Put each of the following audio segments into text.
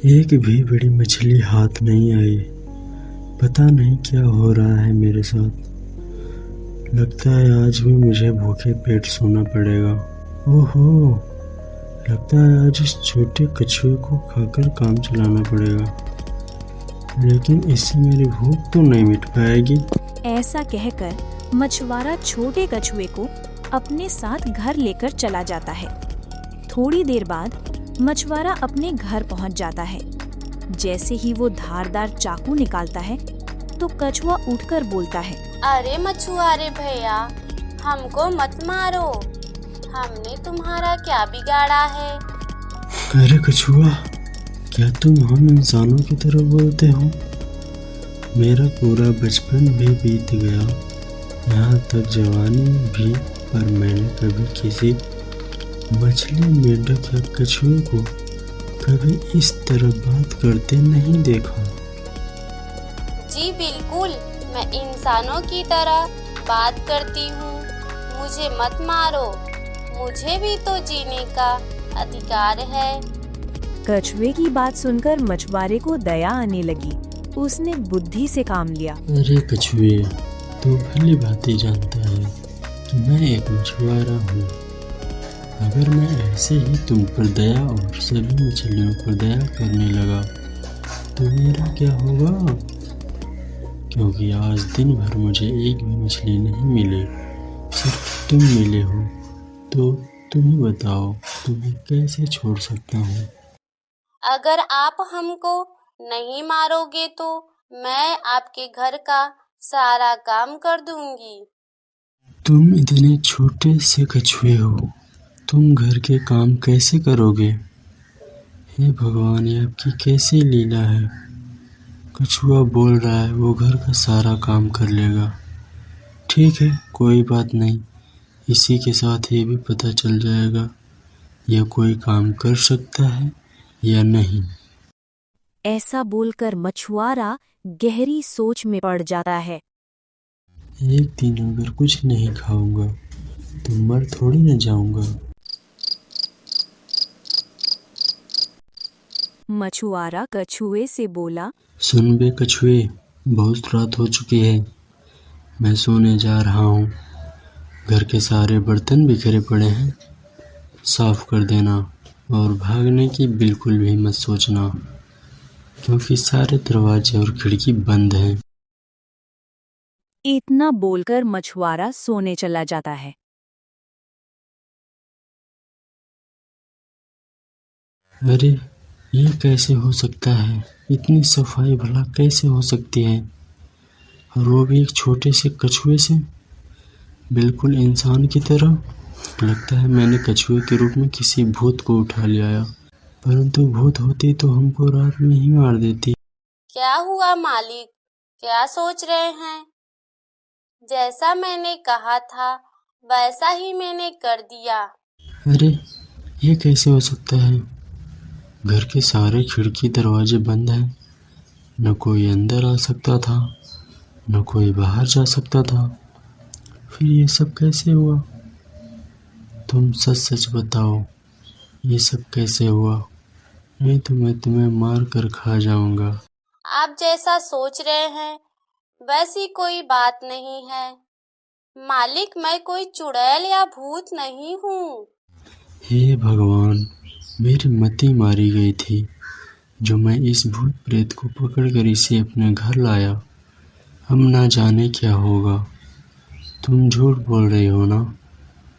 एक भी बड़ी मछली हाथ नहीं आई। पता नहीं क्या हो रहा है मेरे साथ। लगता है आज भी मुझे भूखे पेट सोना पड़ेगा। ओहो, लगता है आज इस छोटे कछुए को खाकर काम चलाना पड़ेगा, लेकिन इससे मेरी भूख तो नहीं मिट पाएगी। ऐसा कहकर मछुआरा छोटे कछुए को अपने साथ घर लेकर चला जाता है। थोड़ी देर बाद मछुआरा अपने घर पहुंच जाता है। जैसे ही वो धारदार चाकू निकालता है तो कछुआ उठकर बोलता है, अरे मछुआरे भैया, हमको मत मारो, हमने तुम्हारा क्या बिगाड़ा है। अरे कछुआ, क्या तुम हम इंसानों की तरह बोलते हो? मेरा पूरा बचपन भी बीत गया, यहाँ तक जवानी भी, पर मैंने कभी किसी मछली, मेंढक या कछुए को कभी इस तरह बात करते नहीं देखा। जी बिल्कुल, मैं इंसानों की तरह बात करती हूँ। मुझे मत मारो, मुझे भी तो जीने का अधिकार है। कछुए की बात सुनकर मछुआरे को दया आने लगी। उसने बुद्धि से काम लिया। अरे कछुए, तू भली भांति जानता है कि मैं एक मछुआरा हूँ। अगर मैं ऐसे ही तुम पर दया और सभी मछलियों पर दया करने लगा तो मेरा क्या होगा? क्योंकि आज दिन भर मुझे एक भी मछली नहीं मिली, सिर्फ तुम मिले हो। तो तुम ही बताओ, तुम्हें कैसे छोड़ सकता हूँ? अगर आप हमको नहीं मारोगे तो मैं आपके घर का सारा काम कर दूंगी। तुम इतने छोटे से कछुए हो, तुम घर के काम कैसे करोगे? हे भगवान, ये आपकी कैसी लीला है। कछुआ बोल रहा है वो घर का सारा काम कर लेगा। ठीक है, कोई बात नहीं, इसी के साथ ये भी पता चल जाएगा यह कोई काम कर सकता है या नहीं। ऐसा बोलकर मछुआरा गहरी सोच में पड़ जाता है। एक दिन अगर कुछ नहीं खाऊंगा तो मर थोड़ी न जाऊंगा। मछुआरा कछुए से बोला, सुन बे कछुए, बहुत रात हो चुकी है, मैं सोने जा रहा हूँ। घर के सारे बर्तन बिखरे पड़े हैं, साफ कर देना और भागने की बिल्कुल भी मत सोचना, क्योंकि सारे दरवाजे और खिड़की बंद हैं। इतना बोलकर मछुआरा सोने चला जाता है। अरे, ये कैसे हो सकता है? इतनी सफाई भला कैसे हो सकती है? और वो भी एक छोटे से कछुए से, बिल्कुल इंसान की तरह। लगता है मैंने कछुए के रूप में किसी भूत को उठा लिया, परंतु भूत होती तो हमको रात में ही मार देती। क्या हुआ मालिक, क्या सोच रहे हैं? जैसा मैंने कहा था वैसा ही मैंने कर दिया। अरे, ये कैसे हो सकता है? घर के सारे खिड़की दरवाजे बंद हैं, न कोई अंदर आ सकता था, न कोई बाहर जा सकता था। फिर ये सब कैसे हुआ? तुम सच सच बताओ, ये सब कैसे हुआ? नहीं तो मैं तुम्हें मार कर खा जाऊंगा। आप जैसा सोच रहे हैं वैसी कोई बात नहीं है मालिक, मैं कोई चुड़ैल या भूत नहीं हूँ। हे भगवान, मेरी मति मारी गई थी जो मैं इस भूत प्रेत को पकड़कर इसे अपने घर लाया। अब ना जाने क्या होगा। तुम झूठ बोल रही हो ना?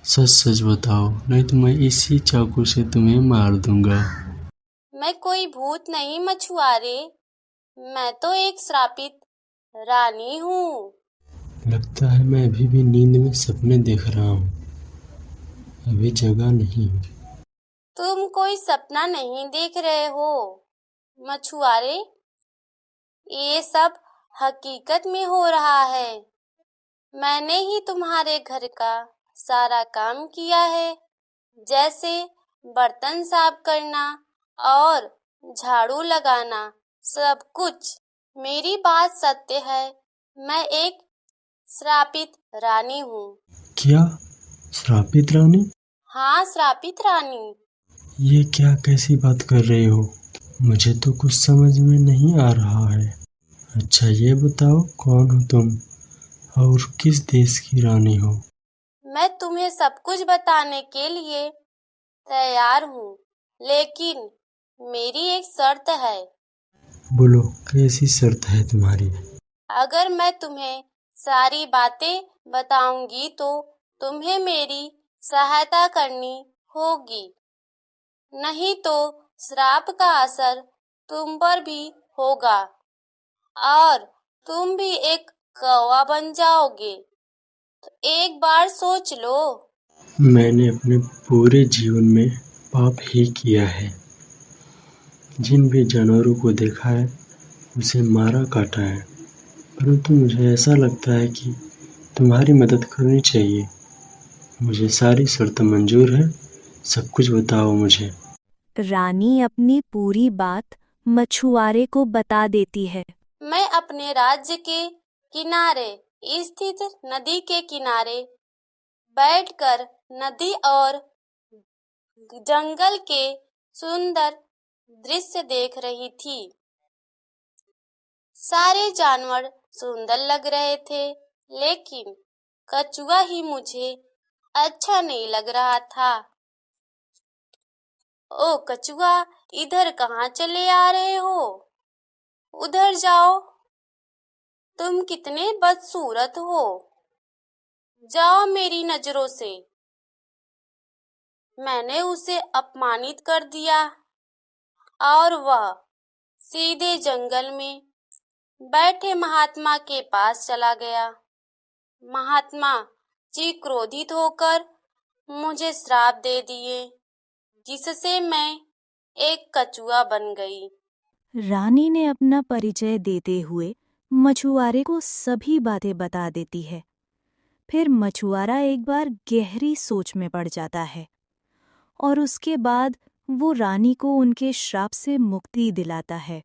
सच सच बताओ, नहीं तो मैं इसी चाकू से तुम्हें मार दूंगा। मैं कोई भूत नहीं मछुआरे, मैं तो एक श्रापित रानी हूँ। लगता है मैं अभी भी नींद में सपने देख रहा हूँ, अभी जगा नहीं हूँ। तुम कोई सपना नहीं देख रहे हो मछुआरे, ये सब हकीकत में हो रहा है। मैंने ही तुम्हारे घर का सारा काम किया है, जैसे बर्तन साफ करना और झाड़ू लगाना, सब कुछ। मेरी बात सत्य है, मैं एक श्रापित रानी हूँ। क्या? श्रापित रानी? हाँ, श्रापित रानी। ये क्या कैसी बात कर रहे हो? मुझे तो कुछ समझ में नहीं आ रहा है। अच्छा ये बताओ कौन हो तुम और किस देश की रानी हो? मैं तुम्हें सब कुछ बताने के लिए तैयार हूँ, लेकिन मेरी एक शर्त है। बोलो कैसी शर्त है तुम्हारी? अगर मैं तुम्हें सारी बातें बताऊंगी तो तुम्हें मेरी सहायता करनी होगी, नहीं तो श्राप का असर तुम पर भी होगा और तुम भी एक कौवा बन जाओगे। तो एक बार सोच लो। मैंने अपने पूरे जीवन में पाप ही किया है। जिन भी जानवरों को देखा है उसे मारा काटा है, परंतु मुझे ऐसा लगता है कि तुम्हारी मदद करनी चाहिए। मुझे सारी शर्त मंजूर है, सब कुछ बताओ मुझे। रानी अपनी पूरी बात मछुआरे को बता देती है। मैं अपने राज्य के किनारे स्थित नदी के किनारे बैठकर नदी और जंगल के सुंदर दृश्य देख रही थी। सारे जानवर सुंदर लग रहे थे, लेकिन कछुआ ही मुझे अच्छा नहीं लग रहा था। ओ कछुआ, इधर कहाँ चले आ रहे हो? उधर जाओ, तुम कितने बदसूरत हो। जाओ मेरी नजरों से। मैंने उसे अपमानित कर दिया और वह सीधे जंगल में बैठे महात्मा के पास चला गया। महात्मा जी क्रोधित होकर मुझे श्राप दे दिए, जिससे मैं एक कछुआ बन गई। रानी ने अपना परिचय देते हुए मछुआरे को सभी बातें बता देती है। फिर मछुआरा एक बार गहरी सोच में पड़ जाता है और उसके बाद वो रानी को उनके श्राप से मुक्ति दिलाता है।